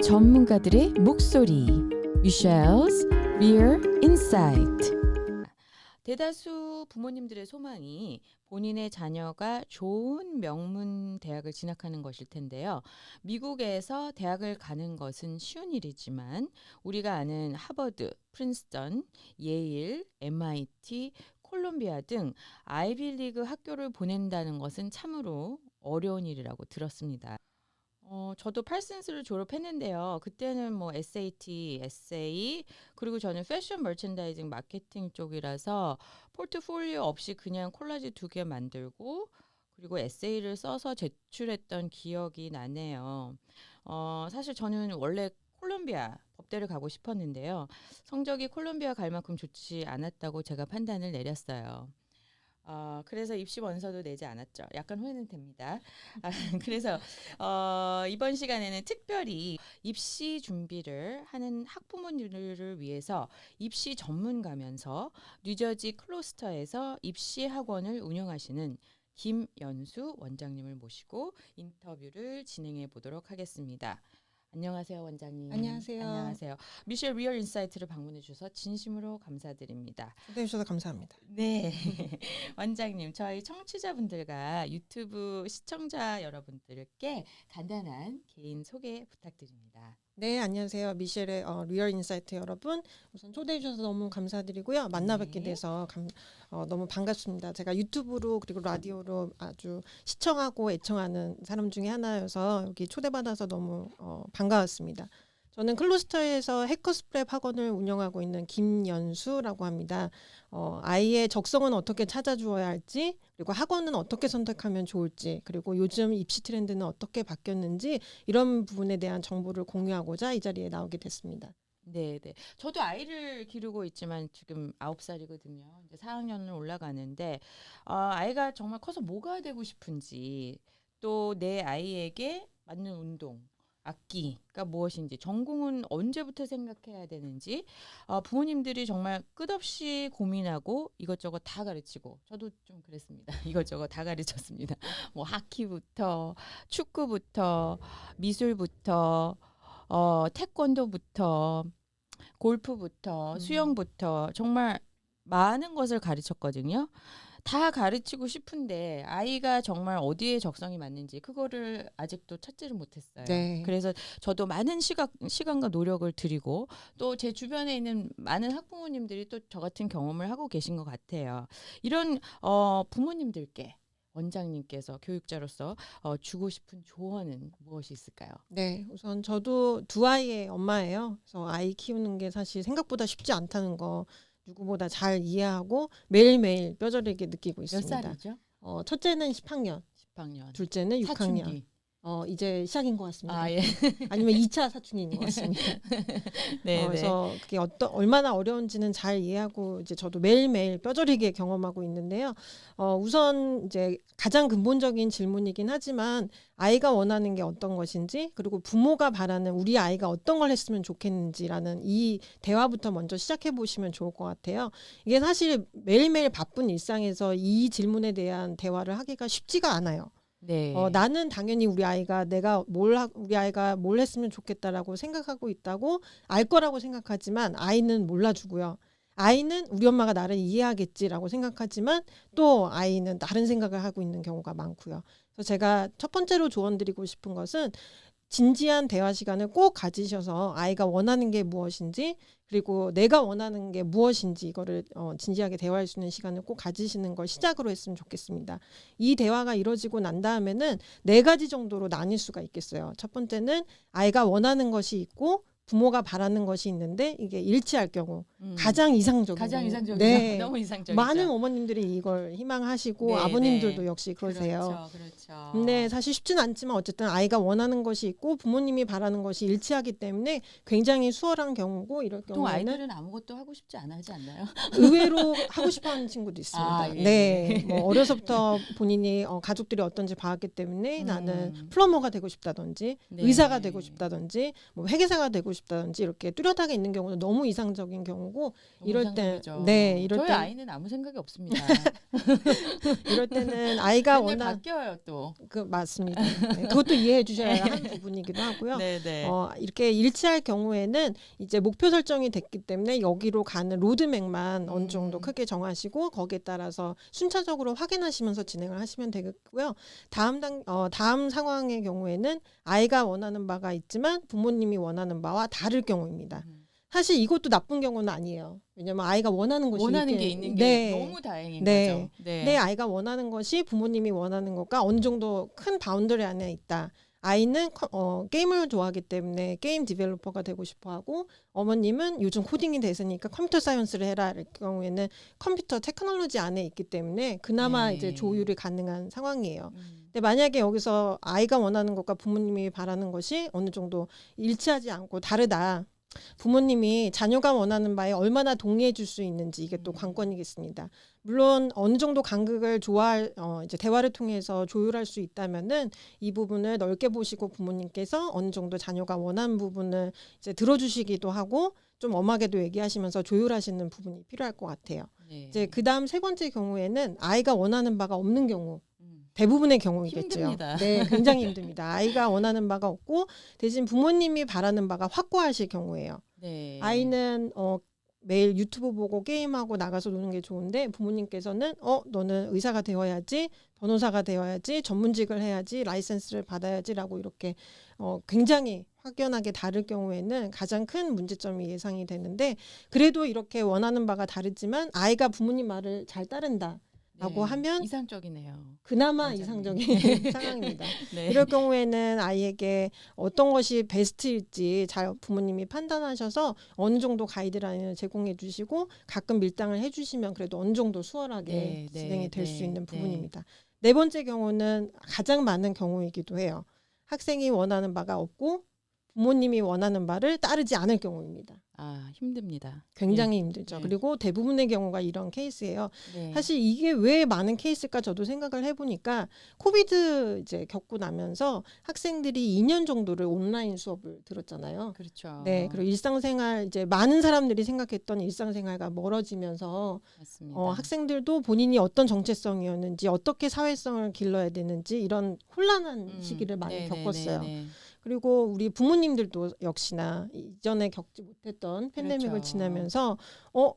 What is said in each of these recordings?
전문가들의 목소리 Michelle's Real Insight. 대다수 부모님들의 소망이 본인의 자녀가 좋은 명문 대학을 진학하는 것일 텐데요. 미국에서 대학을 가는 것은 쉬운 일이지만 우리가 아는 하버드, 프린스턴, 예일, MIT, 콜롬비아 등 아이비리그 학교를 보낸다는 것은 참으로 어려운 일이라고 들었습니다. 저도 팔슨스를 졸업했는데요. 그때는 뭐 SAT, 에세이, 그리고 저는 패션 머천다이징 마케팅 쪽이라서 포트폴리오 없이 그냥 콜라지 2개 만들고 그리고 에세이를 써서 제출했던 기억이 나네요. 사실 저는 원래 콜롬비아 법대를 가고 싶었는데요. 성적이 콜롬비아 갈 만큼 좋지 않았다고 제가 판단을 내렸어요. 그래서 입시 원서도 내지 않았죠. 약간 후회는 됩니다. 그래서 이번 시간에는 특별히 입시 준비를 하는 학부모님들을 위해서 입시 전문가면서 뉴저지 클로스터에서 입시 학원을 운영하시는 김연수 원장님을 모시고 인터뷰를 진행해 보도록 하겠습니다. 안녕하세요, 원장님. 안녕하세요. 안녕하세요. 미셸 리얼 인사이트를 방문해 주셔서 진심으로 감사드립니다. 초대해 주셔서 감사합니다. 네. 원장님, 저희 청취자분들과 유튜브 시청자 여러분들께 간단한 개인 소개 부탁드립니다. 네, 안녕하세요. 미셸의 리얼 인사이트 여러분. 우선 초대해 주셔서 너무 감사드리고요. 만나 뵙게 돼서 너무 반갑습니다. 제가 유튜브로 그리고 라디오로 아주 시청하고 애청하는 사람 중에 하나여서 여기 초대받아서 너무 반가웠습니다. 저는 클로스터에서 해커스프랩 학원을 운영하고 있는 김연수라고 합니다. 아이의 적성은 어떻게 찾아주어야 할지, 그리고 학원은 어떻게 선택하면 좋을지, 그리고 요즘 입시 트렌드는 어떻게 바뀌었는지 이런 부분에 대한 정보를 공유하고자 이 자리에 나오게 됐습니다. 네. 저도 아이를 기르고 있지만 지금 9살이거든요. 이제 4학년을 올라가는데 아이가 정말 커서 뭐가 되고 싶은지 또 내 아이에게 맞는 운동 악기가 무엇인지 전공은 언제부터 생각해야 되는지 부모님들이 정말 끝없이 고민하고 이것저것 다 가르치고 저도 좀 그랬습니다. 이것저것 다 가르쳤습니다. 뭐 하키부터 축구부터 미술부터 태권도부터 골프부터 수영부터 정말 많은 것을 가르쳤거든요. 다 가르치고 싶은데 아이가 정말 어디에 적성이 맞는지 그거를 아직도 찾지를 못했어요. 네. 그래서 저도 많은 시간과 노력을 들이고 또 제 주변에 있는 많은 학부모님들이 또 저 같은 경험을 하고 계신 것 같아요. 이런 부모님들께 원장님께서 교육자로서 주고 싶은 조언은 무엇이 있을까요? 네, 우선 저도 두 아이의 엄마예요. 그래서 아이 키우는 게 사실 생각보다 쉽지 않다는 거 누구보다 잘 이해하고 매일매일 뼈저리게 느끼고 몇 있습니다. 살이죠? 첫째는 10학년, 10학년. 둘째는 6학년. 사춘기. 이제 시작인 것 같습니다. 예. 아니면 2차 사춘기인 것 같습니다. 네. 그래서 그게 얼마나 어려운지는 잘 이해하고 이제 저도 매일매일 뼈저리게 경험하고 있는데요. 우선 이제 가장 근본적인 질문이긴 하지만 아이가 원하는 게 어떤 것인지 그리고 부모가 바라는 우리 아이가 어떤 걸 했으면 좋겠는지라는 이 대화부터 먼저 시작해 보시면 좋을 것 같아요. 이게 사실 매일매일 바쁜 일상에서 이 질문에 대한 대화를 하기가 쉽지가 않아요. 네. 나는 당연히 우리 아이가 우리 아이가 뭘 했으면 좋겠다라고 생각하고 있다고 알 거라고 생각하지만 아이는 몰라주고요. 아이는 우리 엄마가 나를 이해하겠지라고 생각하지만 또 아이는 다른 생각을 하고 있는 경우가 많고요. 그래서 제가 첫 번째로 조언드리고 싶은 것은 진지한 대화 시간을 꼭 가지셔서 아이가 원하는 게 무엇인지 그리고 내가 원하는 게 무엇인지 이거를 진지하게 대화할 수 있는 시간을 꼭 가지시는 걸 시작으로 했으면 좋겠습니다. 이 대화가 이루어지고 난 다음에는 4가지 정도로 나뉠 수가 있겠어요. 첫 번째는 아이가 원하는 것이 있고 부모가 바라는 것이 있는데 이게 일치할 경우 가장 이상적이죠. 네. 너무 이상적이죠. 많은 어머님들이 이걸 희망하시고 네, 아버님들도 네. 역시 그러세요. 그렇죠. 근데 사실 쉽진 않지만 어쨌든 아이가 원하는 것이 있고 부모님이 바라는 것이 일치하기 때문에 굉장히 수월한 경우고 이럴 보통 경우에는 아이들은 아무것도 하고 싶지 않아 하지 않나요? 의외로 하고 싶어하는 친구도 있습니다. 예. 네, 뭐 어려서부터 본인이 가족들이 어떤지 봐왔기 때문에 나는 플러머가 되고 싶다든지 네. 의사가 되고 싶다든지 뭐 회계사가 되고 싶다든지 이렇게 뚜렷하게 있는 경우는 너무 이상적인 경우고 너무 이럴 때 이상적이죠. 네, 이럴 저희 때 아이는 아무 생각이 없습니다. 이럴 때는 아이가 맨날 워낙 바뀌어요 또. 맞습니다. 네, 그것도 이해해 주셔야 하는 부분이기도 하고요. 네네. 이렇게 일치할 경우에는 이제 목표 설정이 됐기 때문에 여기로 가는 로드맵만 어느 정도 크게 정하시고 거기에 따라서 순차적으로 확인하시면서 진행을 하시면 되겠고요. 다음 상황의 경우에는 아이가 원하는 바가 있지만 부모님이 원하는 바와 다를 경우입니다. 사실 이것도 나쁜 경우는 아니에요. 왜냐면 아이가 원하는 것이 원하는 이렇게, 게 있는 게 네. 너무 다행인 네. 거죠. 네. 내 아이가 원하는 것이 부모님이 원하는 것과 어느 정도 큰 바운더리 안에 있다. 아이는 게임을 좋아하기 때문에 게임 디벨로퍼가 되고 싶어하고 어머님은 요즘 코딩이 대세니까 컴퓨터 사이언스를 해라 이럴 경우에는 컴퓨터 테크놀로지 안에 있기 때문에 그나마 네. 이제 조율이 가능한 상황이에요. 음. 근데 만약에 여기서 아이가 원하는 것과 부모님이 바라는 것이 어느 정도 일치하지 않고 다르다. 부모님이 자녀가 원하는 바에 얼마나 동의해 줄 수 있는지 이게 또 관건이겠습니다. 물론 어느 정도 간극을 이제 대화를 통해서 조율할 수 있다면은 이 부분을 넓게 보시고 부모님께서 어느 정도 자녀가 원하는 부분을 이제 들어주시기도 하고 좀 엄하게도 얘기하시면서 조율하시는 부분이 필요할 것 같아요. 네. 이제 그다음 세 번째 경우에는 아이가 원하는 바가 없는 경우. 음. 대부분의 경우이겠죠. 힘듭니다. 네, 굉장히 힘듭니다. 아이가 원하는 바가 없고 대신 부모님이 바라는 바가 확고하실 경우예요. 네. 아이는 매일 유튜브 보고 게임하고 나가서 노는 게 좋은데 부모님께서는 너는 의사가 되어야지, 변호사가 되어야지, 전문직을 해야지, 라이센스를 받아야지라고 이렇게 굉장히 확연하게 다를 경우에는 가장 큰 문제점이 예상이 되는데 그래도 이렇게 원하는 바가 다르지만 아이가 부모님 말을 잘 따른다. 라고 하면 이상적이네요. 그나마 완전히. 이상적인 상황입니다. 네. 이럴 경우에는 아이에게 어떤 것이 베스트일지 잘 부모님이 판단하셔서 어느 정도 가이드라인을 제공해 주시고 가끔 밀당을 해 주시면 그래도 어느 정도 수월하게 네, 네, 진행이 될 수 네, 있는 네. 부분입니다. 네 번째 경우는 가장 많은 경우이기도 해요. 학생이 원하는 바가 없고 부모님이 원하는 바를 따르지 않을 경우입니다. 아, 힘듭니다. 굉장히 힘들죠. 네. 그리고 대부분의 경우가 이런 케이스예요. 네. 사실 이게 왜 많은 케이스일까 저도 생각을 해보니까 코비드 이제 겪고 나면서 학생들이 2년 정도를 온라인 수업을 들었잖아요. 그렇죠. 네, 그리고 일상생활 이제 많은 사람들이 생각했던 일상생활과 멀어지면서 맞습니다. 학생들도 본인이 어떤 정체성이었는지 어떻게 사회성을 길러야 되는지 이런 혼란한 시기를 많이 네, 네, 겪었어요. 네, 네. 그리고 우리 부모님들도 역시나 이전에 겪지 못했던 팬데믹을 그렇죠. 지나면서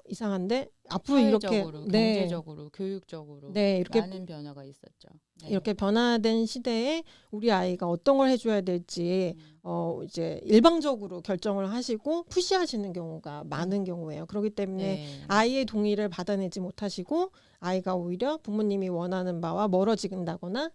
이상한데 앞으로 이렇게 사회적으로, 경제적으로, 교육적으로 네, 이렇게 많은 변화가 있었죠. 네. 이렇게 변화된 시대에 우리 아이가 어떤 걸 해줘야 될지 이제 일방적으로 결정을 하시고 푸시하시는 경우가 많은 경우예요. 그렇기 때문에 네. 아이의 동의를 받아내지 못하시고 아이가 오히려 부모님이 원하는 바와 멀어진다거나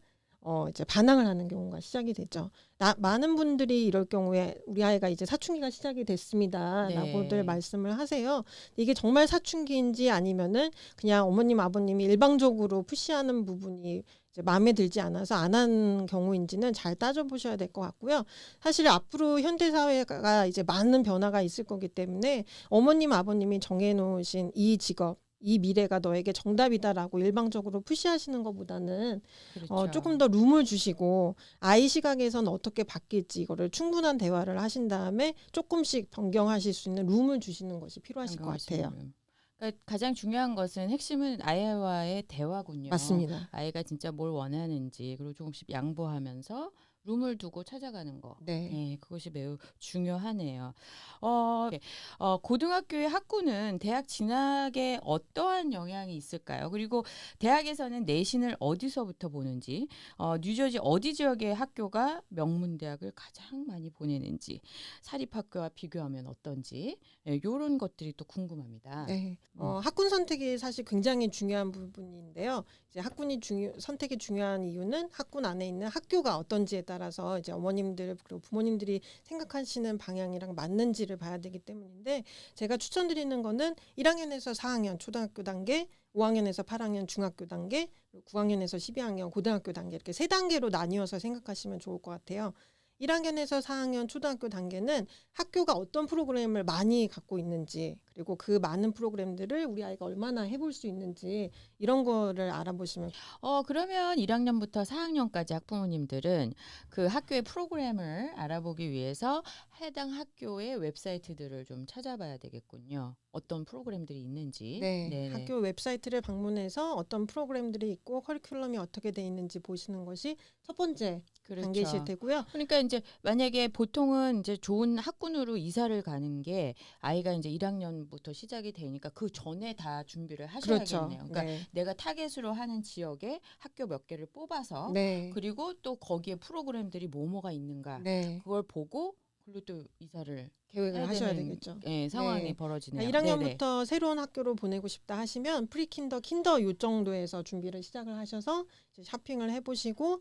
이제 반항을 하는 경우가 시작이 되죠. 많은 분들이 이럴 경우에 우리 아이가 이제 사춘기가 시작이 됐습니다라고들 네. 말씀을 하세요. 이게 정말 사춘기인지 아니면은 그냥 어머님 아버님이 일방적으로 푸시하는 부분이 이제 마음에 들지 않아서 안 하는 경우인지는 잘 따져보셔야 될 것 같고요. 사실 앞으로 현대 사회가 이제 많은 변화가 있을 거기 때문에 어머님 아버님이 정해놓으신 이 직업 이 미래가 너에게 정답이다라고 일방적으로 푸시하시는 것보다는 그렇죠. 조금 더 룸을 주시고 아이 시각에서는 어떻게 바뀔지 이거를 충분한 대화를 하신 다음에 조금씩 변경하실 수 있는 룸을 주시는 것이 필요하실 것 같아요. 그러니까 가장 중요한 것은 핵심은 아이와의 대화군요. 맞습니다. 아이가 진짜 뭘 원하는지 그리고 조금씩 양보하면서 룸을 두고 찾아가는 거. 네. 네, 그것이 매우 중요하네요. 고등학교의 학구는 대학 진학에 어떠한 영향이 있을까요? 그리고 대학에서는 내신을 어디서부터 보는지, 뉴저지 어디 지역의 학교가 명문대학을 가장 많이 보내는지, 사립학교와 비교하면 어떤지, 이런 것들이 또 궁금합니다. 네. 학군 선택이 사실 굉장히 중요한 부분인데요. 이제 선택이 중요한 이유는 학군 안에 있는 학교가 어떤지에 따라서 이제 어머님들 그리고 부모님들이 생각하시는 방향이랑 맞는지를 봐야 되기 때문인데 제가 추천드리는 거는 1학년에서 4학년 초등학교 단계, 5학년에서 8학년 중학교 단계, 9학년에서 12학년 고등학교 단계 이렇게 세 단계로 나뉘어서 생각하시면 좋을 것 같아요. 1학년에서 4학년 초등학교 단계는 학교가 어떤 프로그램을 많이 갖고 있는지 그리고 그 많은 프로그램들을 우리 아이가 얼마나 해볼 수 있는지 이런 거를 알아보시면 그러면 1학년부터 4학년까지 학부모님들은 그 학교의 프로그램을 알아보기 위해서 해당 학교의 웹사이트들을 좀 찾아봐야 되겠군요. 어떤 프로그램들이 있는지. 네, 네네. 학교 웹사이트를 방문해서 어떤 프로그램들이 있고 커리큘럼이 어떻게 돼 있는지 보시는 것이 첫 번째 단계실 그렇죠. 테고요. 그러니까 이제 만약에 보통은 이제 좋은 학군으로 이사를 가는 게 아이가 이제 1학년부터 시작이 되니까 그 전에 다 준비를 그렇죠. 하셔야겠네요. 그러니까 네. 내가 타겟으로 하는 지역에 학교 몇 개를 뽑아서 네. 그리고 또 거기에 프로그램들이 뭐뭐가 있는가 네. 그걸 보고 그리고 또 이사를 계획을 해야 하셔야 되는 되겠죠. 상황이 네. 벌어지네요. 1학년부터 새로운 학교로 보내고 싶다 하시면 프리킨더, 킨더 요 정도에서 준비를 시작을 하셔서 이제 쇼핑을 해보시고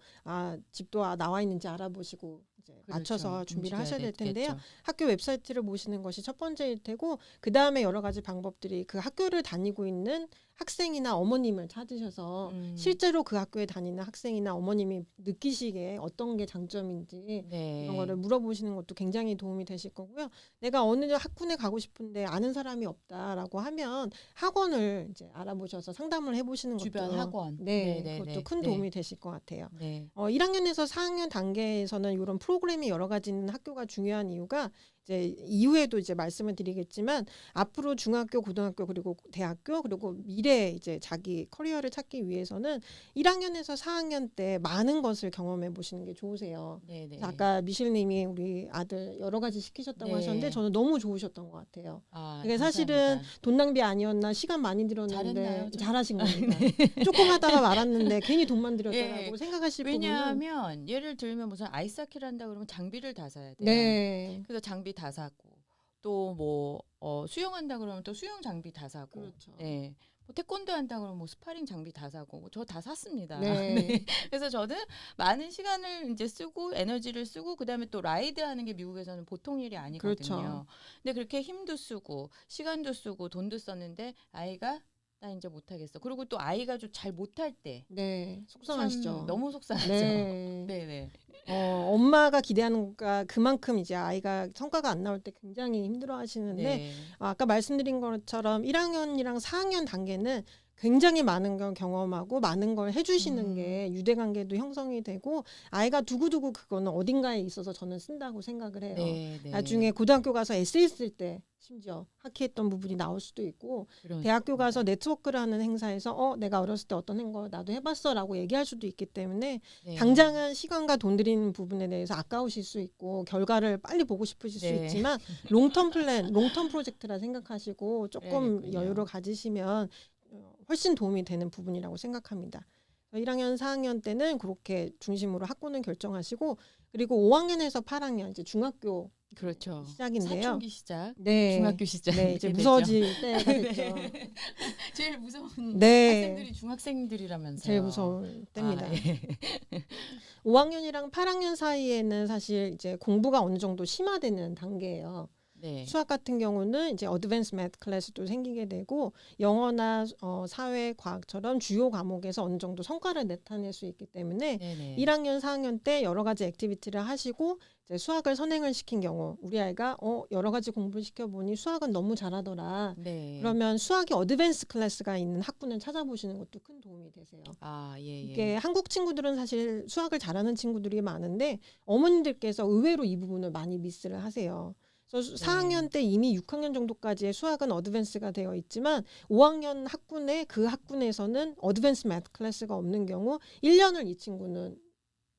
집도 나와 있는지 알아보시고 이제 맞춰서 그렇죠. 준비를 움직여야 하셔야 될 텐데요. 되겠죠. 학교 웹사이트를 보시는 것이 첫 번째일 테고 그 다음에 여러 가지 방법들이 그 학교를 다니고 있는 학생이나 어머님을 찾으셔서 실제로 그 학교에 다니는 학생이나 어머님이 느끼시기에 어떤 게 장점인지 네. 이런 거를 물어보시는 것도 굉장히 도움이 되실 거고요. 내가 어느 학군에 가고 싶은데 아는 사람이 없다라고 하면 학원을 이제 알아보셔서 상담을 해보시는 것도 주변 학원. 네, 네, 그것도 네, 큰 네. 도움이 되실 것 같아요. 네. 1학년에서 4학년 단계에서는 이런 프로그램이 여러 가지 있는 학교가 중요한 이유가 이제 이후에도 이제 말씀을 드리겠지만 앞으로 중학교, 고등학교 그리고 대학교 그리고 미래 이제 자기 커리어를 찾기 위해서는 1학년에서 4학년 때 많은 것을 경험해 보시는 게 좋으세요. 네, 네. 아까 미실님이 우리 아들 여러 가지 시키셨다고 네. 하셨는데 저는 너무 좋으셨던 것 같아요. 감사합니다. 사실은 돈 낭비 아니었나 시간 많이 들었는데 잘했나요? 좀? 잘하신 겁니다. 조금 하다가 말았는데 괜히 돈만 들였다라고 예. 생각하실 부분은 왜냐하면 예를 들면 무슨 아이스하키를 한다 그러면 장비를 다 사야 돼요. 네. 그래서 장비 다 사고 또 뭐 수영한다 그러면 또 수영 장비 다 사고. 그렇죠. 네. 뭐 태권도 한다 그러면 뭐 스파링 장비 다 사고 저 다 샀습니다. 네. 그래서 저는 많은 시간을 이제 쓰고 에너지를 쓰고 그다음에 또 라이드 하는 게 미국에서는 보통 일이 아니거든요. 그렇죠. 근데 그렇게 힘도 쓰고 시간도 쓰고 돈도 썼는데 아이가 나 이제 못하겠어. 그리고 또 아이가 좀 잘 못할 때 네. 참 속상하시죠. 너무 속상하죠. 네. 네네. 엄마가 기대하는 것과 그만큼 이제 아이가 성과가 안 나올 때 굉장히 힘들어 하시는데 네. 아까 말씀드린 것처럼 1학년이랑 4학년 단계는 굉장히 많은 걸 경험하고 많은 걸 해주시는 게 유대관계도 형성이 되고 아이가 두고두고 그거는 어딘가에 있어서 저는 쓴다고 생각을 해요. 네, 네. 나중에 고등학교 가서 에세이 쓸 때 심지어 하키했던 부분이 나올 수도 있고 대학교 가서 네트워크를 하는 행사에서 내가 어렸을 때 어떤 거 나도 해봤어라고 얘기할 수도 있기 때문에 네. 당장은 시간과 돈 들이는 부분에 대해서 아까우실 수 있고 결과를 빨리 보고 싶으실 수 네. 있지만 롱텀 플랜, 롱텀 프로젝트라 생각하시고 조금 그래야겠군요. 여유를 가지시면 훨씬 도움이 되는 부분이라고 생각합니다. 1학년, 4학년 때는 그렇게 중심으로 학군을 결정하시고 그리고 5학년에서 8학년 이제 중학교 그렇죠. 시작인데요. 사춘기 시작. 네. 중학교 시작. 네, 이제 무서워질 때가 됐죠. 제일 무서운 네. 학생들이 중학생들이라면서요. 제일 무서운 때입니다. 예. 5학년이랑 8학년 사이에는 사실 이제 공부가 어느 정도 심화되는 단계예요. 네. 수학 같은 경우는 이제 어드밴스 매트 클래스도 생기게 되고 영어나 사회, 과학처럼 주요 과목에서 어느 정도 성과를 나타낼 수 있기 때문에 네네. 1학년, 4학년 때 여러 가지 액티비티를 하시고 이제 수학을 선행을 시킨 경우 우리 아이가 여러 가지 공부를 시켜보니 수학은 너무 잘하더라. 네. 그러면 수학이 어드밴스 클래스가 있는 학군을 찾아보시는 것도 큰 도움이 되세요. 예. 이게 한국 친구들은 사실 수학을 잘하는 친구들이 많은데 어머님들께서 의외로 이 부분을 많이 미스를 하세요. 그래서 4학년 때 이미 6학년 정도까지의 수학은 어드밴스가 되어 있지만 5학년 학군에 그 학군에서는 어드밴스 매트 클래스가 없는 경우 1년을 이 친구는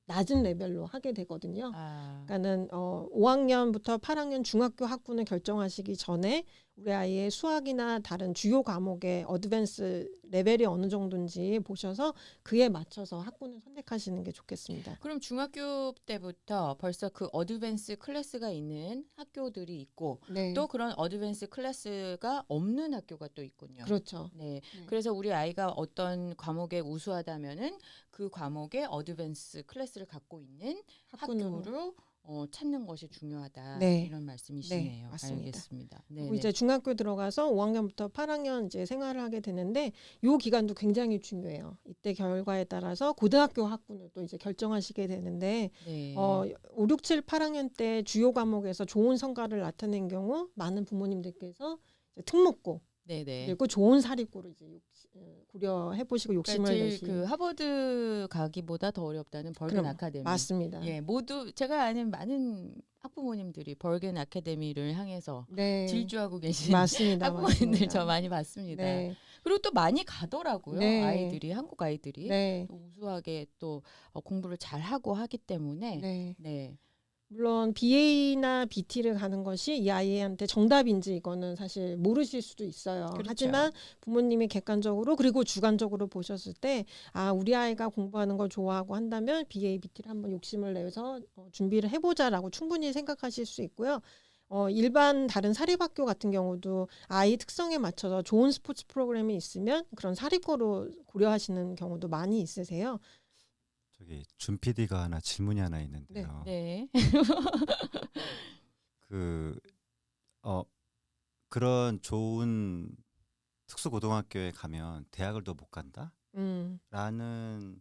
낮은 레벨로 하게 되거든요. 그러니까는 5학년부터 8학년 중학교 학군을 결정하시기 전에 우리 아이의 수학이나 다른 주요 과목의 어드밴스 레벨이 어느 정도인지 보셔서 그에 맞춰서 학군을 선택하시는 게 좋겠습니다. 그럼 중학교 때부터 벌써 그 어드밴스 클래스가 있는 학교들이 있고 네. 또 그런 어드밴스 클래스가 없는 학교가 또 있군요. 그렇죠. 네. 그래서 우리 아이가 어떤 과목에 우수하다면은 그 과목에 어드밴스 클래스를 갖고 있는 학교로 찾는 것이 중요하다. 네. 이런 말씀이시네요. 네, 맞습니다. 알겠습니다. 그리고 이제 중학교 들어가서 5학년부터 8학년 이제 생활을 하게 되는데 요 기간도 굉장히 중요해요. 이때 결과에 따라서 고등학교 학군을 또 이제 결정하시게 되는데 네. 5, 6, 7, 8학년 때 주요 과목에서 좋은 성과를 나타낸 경우 많은 부모님들께서 이제 특목고 네네. 그리고 좋은 사립고를 이제 고려해 보시고 욕심을 그러니까 내시. 그 하버드 가기보다 더 어렵다는 벌겐 그럼 아카데미. 맞습니다. 예, 모두 제가 아는 많은 학부모님들이 벌겐 아카데미를 향해서 네, 질주하고 계신 맞습니다, 학부모님들 저 맞습니다. 많이 봤습니다. 네, 그리고 또 많이 가더라고요. 네, 아이들이 한국 아이들이 네, 또 우수하게 또 공부를 잘 하고 하기 때문에 네. 네. 물론 BA나 BT를 가는 것이 이 아이한테 정답인지 이거는 사실 모르실 수도 있어요. 그렇죠. 하지만 부모님이 객관적으로 그리고 주관적으로 보셨을 때 우리 아이가 공부하는 걸 좋아하고 한다면 BA, BT를 한번 욕심을 내서 준비를 해보자라고 충분히 생각하실 수 있고요. 일반 다른 사립학교 같은 경우도 아이 특성에 맞춰서 좋은 스포츠 프로그램이 있으면 그런 사립고로 고려하시는 경우도 많이 있으세요. 저기 준 PD가 하나 질문이 하나 있는데요. 네. 그 그런 좋은 특수고등학교에 가면 대학을 더 못 간다? 음, 라는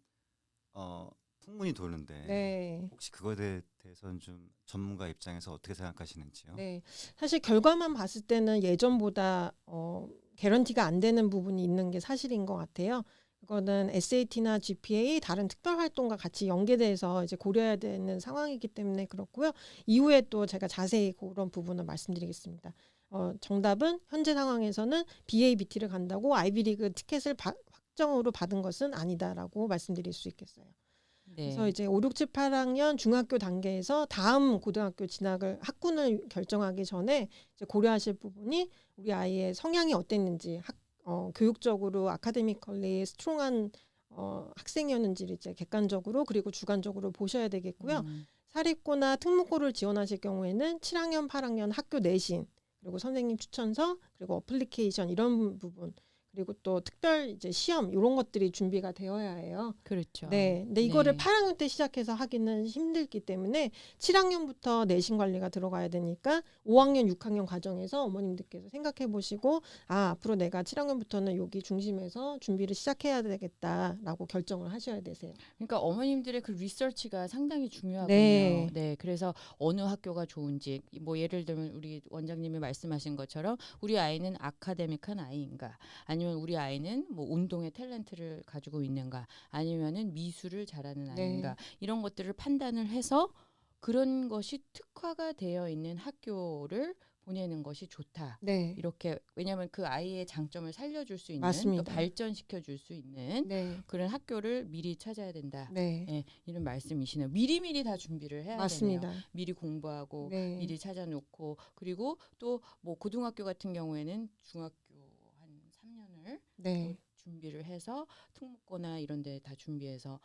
풍문이 도는데 네. 혹시 그거에 대해서는 좀 전문가 입장에서 어떻게 생각하시는지요? 네, 사실 결과만 봤을 때는 예전보다 개런티가 안 되는 부분이 있는 게 사실인 것 같아요. 그거는 SAT나 GPA 다른 특별 활동과 같이 연계돼서 이제 고려해야 되는 상황이기 때문에 그렇고요. 이후에 또 제가 자세히 그런 부분을 말씀드리겠습니다. 정답은 현재 상황에서는 BA, BT를 간다고 아이비리그 티켓을 확정으로 받은 것은 아니다라고 말씀드릴 수 있겠어요. 그래서 네. 이제 5, 6, 7, 8학년 중학교 단계에서 다음 고등학교 진학을 학군을 결정하기 전에 이제 고려하실 부분이 우리 아이의 성향이 어땠는지 교육적으로 아카데미컬리 스트롱한 학생이었는지를 이제 객관적으로 그리고 주관적으로 보셔야 되겠고요. 사립고나 특목고를 지원하실 경우에는 7학년, 8학년 학교 내신 그리고 선생님 추천서 그리고 어플리케이션 이런 부분 그리고 또 특별 이제 시험 이런 것들이 준비가 되어야 해요. 그렇죠. 네. 근데 이거를 네. 8학년 때 시작해서 하기는 힘들기 때문에 7학년부터 내신 관리가 들어가야 되니까 5학년, 6학년 과정에서 어머님들께서 생각해 보시고 앞으로 내가 7학년부터는 여기 중심에서 준비를 시작해야 되겠다라고 결정을 하셔야 되세요. 그러니까 어머님들의 그 리서치가 상당히 중요하군요. 네. 네, 그래서 어느 학교가 좋은지 뭐 예를 들면 우리 원장님이 말씀하신 것처럼 우리 아이는 아카데믹한 아이인가, 아니면 우리 아이는 뭐 운동의 탤런트를 가지고 있는가, 아니면은 미술을 잘하는 아이인가 네. 이런 것들을 판단을 해서 그런 것이 특화가 되어 있는 학교를 보내는 것이 좋다. 네. 이렇게 왜냐하면 그 아이의 장점을 살려줄 수 있는 또 맞습니다. 발전시켜 줄 수 있는 네. 그런 학교를 미리 찾아야 된다. 네. 예, 이런 말씀이시네요. 미리미리 다 준비를 해야 되네요. 맞습니다. 미리 공부하고 네. 미리 찾아놓고 그리고 또 뭐 고등학교 같은 경우에는 중학교 한 3년을 네. 준비를 해서 특목고나 이런 데 다 준비해서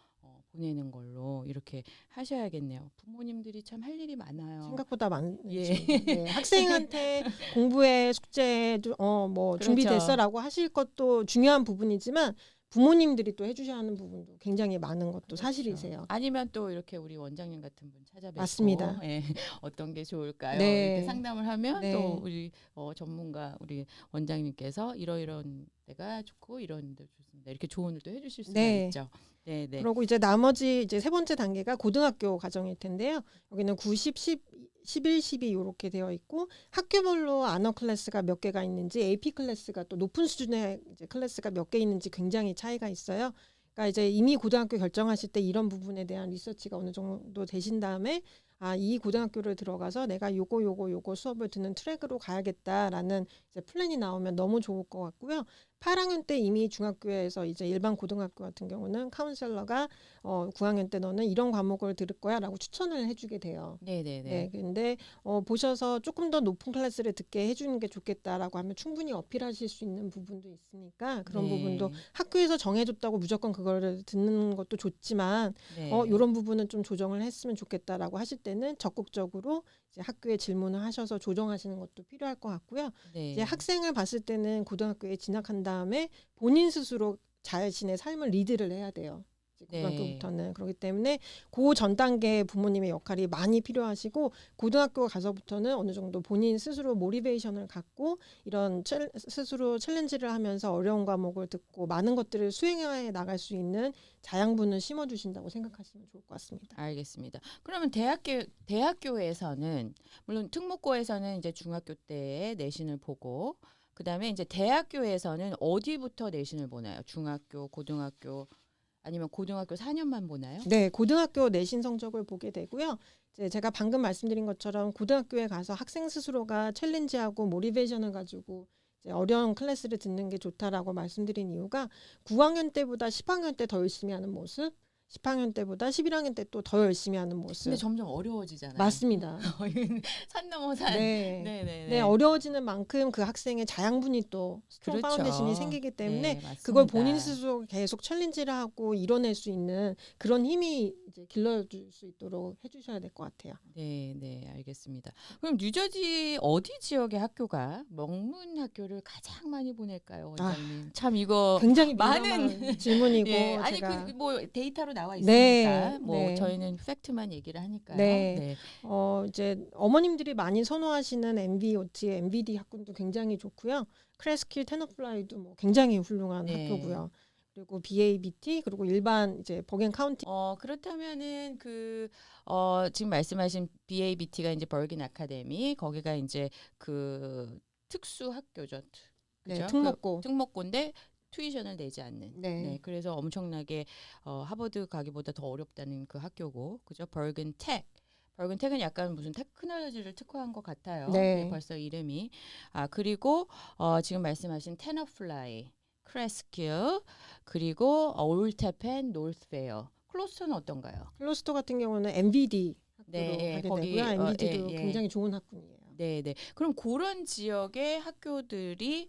보내는 걸로 이렇게 하셔야겠네요. 부모님들이 참 할 일이 많아요. 생각보다 많습니다. 예. 네, 학생한테 공부에 숙제에 뭐 그렇죠. 준비됐어라고 하실 것도 중요한 부분이지만 부모님들이 또 해주셔야 하는 부분도 굉장히 많은 것도 그렇죠. 사실이세요. 아니면 또 이렇게 우리 원장님 같은 분 찾아뵙고 맞습니다. 예, 어떤 게 좋을까요? 네. 이렇게 상담을 하면 네. 또 우리 전문가 우리 원장님께서 이러이런 데가 좋고 이런 데 좋습니다. 이렇게 조언을 또 해주실 수가 네. 있죠. 네, 네. 그리고 이제 나머지 이제 세 번째 단계가 고등학교 과정일 텐데요. 여기는 90, 10, 11, 12 이렇게 되어 있고 학교별로 아너 클래스가 몇 개가 있는지 AP 클래스가 또 높은 수준의 이제 클래스가 몇 개 있는지 굉장히 차이가 있어요. 그러니까 이제 이미 고등학교 결정하실 때 이런 부분에 대한 리서치가 어느 정도 되신 다음에 이 고등학교를 들어가서 내가 요거 수업을 듣는 트랙으로 가야겠다라는 이제 플랜이 나오면 너무 좋을 것 같고요. 8학년 때 이미 중학교에서 이제 일반 고등학교 같은 경우는 카운셀러가 9학년 때 너는 이런 과목을 들을 거야라고 추천을 해주게 돼요. 네, 네, 네, 네. 근데 보셔서 조금 더 높은 클래스를 듣게 해주는 게 좋겠다라고 하면 충분히 어필하실 수 있는 부분도 있으니까 그런 네. 부분도 학교에서 정해줬다고 무조건 그거를 듣는 것도 좋지만 네. 이런 부분은 좀 조정을 했으면 좋겠다라고 하실 때는 적극적으로 이제 학교에 질문을 하셔서 조정하시는 것도 필요할 것 같고요. 네. 이제 학생을 봤을 때는 고등학교에 진학한 다음에 본인 스스로 자신의 삶을 리드를 해야 돼요. 이제 고등학교부터는 그렇기 때문에 그 전 단계 부모님의 역할이 많이 필요하시고 고등학교 가서부터는 어느 정도 본인 스스로 모티베이션을 갖고 이런 스스로 챌린지를 하면서 어려운 과목을 듣고 많은 것들을 수행해 나갈 수 있는 자양분을 심어주신다고 생각하시면 좋을 것 같습니다. 알겠습니다. 그러면 대학교에서는 물론 특목고에서는 이제 중학교 때 내신을 보고 그다음에 이제 대학교에서는 어디부터 내신을 보나요? 중학교, 고등학교 아니면 고등학교 4년만 보나요? 네, 고등학교 내신 성적을 보게 되고요. 이제 제가 방금 말씀드린 것처럼 고등학교에 가서 학생 스스로가 챌린지하고 모티베이션을 가지고 이제 어려운 클래스를 듣는 게 좋다라고 말씀드린 이유가 9학년 때보다 10학년 때 더 열심히 하는 모습, 10학년 때보다 11학년 때 또 더 열심히 하는 모습. 근데 점점 어려워지잖아요. 맞습니다. 산 넘어 산. 네. 네네네. 네, 어려워지는 만큼 그 학생의 자양분이 또 스트롱 그렇죠. 파운데이션이 생기기 때문에 네, 맞습니다. 그걸 본인 스스로 계속 챌린지를 하고 이뤄낼 수 있는 그런 힘이 이제 길러줄 수 있도록 해주셔야 될 것 같아요. 네, 네, 알겠습니다. 그럼 뉴저지 어디 지역의 학교가 명문 학교를 가장 많이 보낼까요, 원장님? 참 이거 굉장히 많은 민감한 질문이고 예, 아니 제가 그 뭐 데이터로 나와 있으니까 네, 뭐 네. 저희는 팩트만 얘기를 하니까요. 네. 이제 어머님들이 많이 선호하시는 MBOT, MBD 학군도 굉장히 좋고요. 크레스킬 테너플라이도 뭐 굉장히 훌륭한 네. 학교고요. 그리고 BABT 그리고 일반 이제 버겐 카운티 그렇다면은 지금 말씀하신 BABT가 이제 버긴 아카데미 거기가 이제 그 특수 학교죠. 네, 그죠? 특목고. 특목고인데 투이션을 내지 않는. 네. 네, 그래서 엄청나게 하버드 가기보다 더 어렵다는 그 학교고, 그죠? 버긴 텍. 버긴 텍은 약간 무슨 테크놀로지를 특화한 것 같아요. 네. 벌써 이름이. 그리고 지금 말씀하신 테너플라이, 크레스킬, 그리고 올테펜, 노스페어. 클로스터는 어떤가요? 클로스터 같은 경우는 MBD 학교로 네, 가게 거기, 되고요. MBD도 예. 굉장히 좋은 학군이에요. 네, 네. 그럼 그런 지역의 학교들이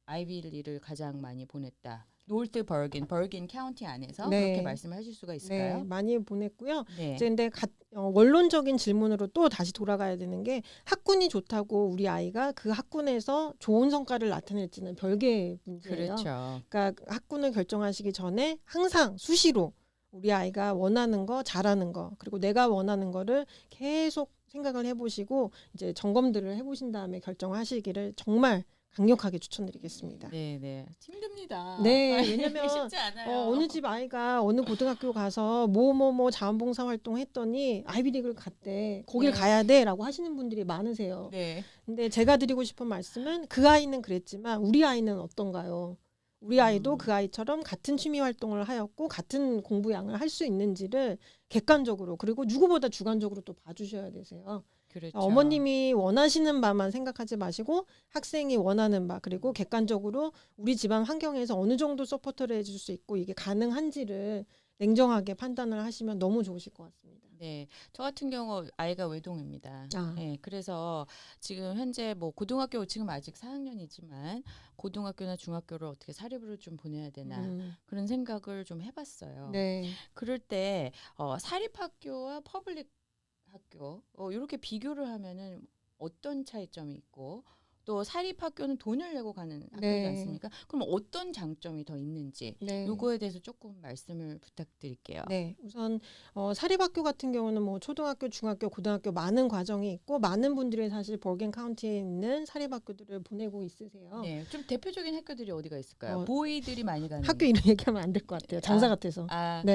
아이비리를 가장 많이 보냈다. 노르트 버긴 카운티 안에서 네. 그렇게 말씀하실 수가 네, 있을까요? 많이 보냈고요. 네. 이제 근데 원론적인 질문으로 또 다시 돌아가야 되는 게 학군이 좋다고 우리 아이가 그 학군에서 좋은 성과를 나타낼지는 별개의 문제예요. 그렇죠. 그러니까 학군을 결정하시기 전에 항상 수시로 우리 아이가 원하는 거, 잘하는 거, 그리고 내가 원하는 거를 계속 생각을 해보시고 이제 점검들을 해보신 다음에 결정하시기를 정말 강력하게 추천드리겠습니다. 네, 네. 힘듭니다. 네, 왜냐면 쉽지 않아요. 어느 집 아이가 어느 고등학교 가서 뭐 자원봉사 활동했더니 아이비리그를 갔대. 거길 네. 가야 돼라고 하시는 분들이 많으세요. 네. 근데 제가 드리고 싶은 말씀은 그 아이는 그랬지만 우리 아이는 어떤가요? 우리 아이도 그 아이처럼 같은 취미 활동을 하였고 같은 공부량을 할 수 있는지를 객관적으로 그리고 누구보다 주관적으로 또 봐주셔야 되세요. 그렇죠. 어머님이 원하시는 바만 생각하지 마시고 학생이 원하는 바 그리고 객관적으로 우리 집안 환경에서 어느 정도 서포터를 해줄 수 있고 이게 가능한지를 냉정하게 판단을 하시면 너무 좋으실 것 같습니다. 네, 저 같은 경우 아이가 외동입니다. 아. 네, 그래서 지금 현재 뭐 고등학교 지금 아직 4학년이지만 고등학교나 중학교를 어떻게 사립으로 좀 보내야 되나 그런 생각을 좀 해봤어요. 네. 그럴 때 사립학교와 퍼블릭 학교 이렇게 비교를 하면은 어떤 차이점이 있고 또 사립학교는 돈을 내고 가는 학교지 네. 않습니까? 그럼 어떤 장점이 더 있는지 네. 요거에 대해서 조금 말씀을 부탁드릴게요. 네, 우선 사립학교 같은 경우는 뭐 초등학교, 중학교, 고등학교 많은 과정이 있고 많은 분들이 사실 버긴 카운티에 있는 사립학교들을 보내고 있으세요. 네, 좀 대표적인 학교들이 어디가 있을까요? 어, 보이들이 많이 가는 학교 이름 얘기하면 안 될 것 같아요. 장사 같아서. 아, 네.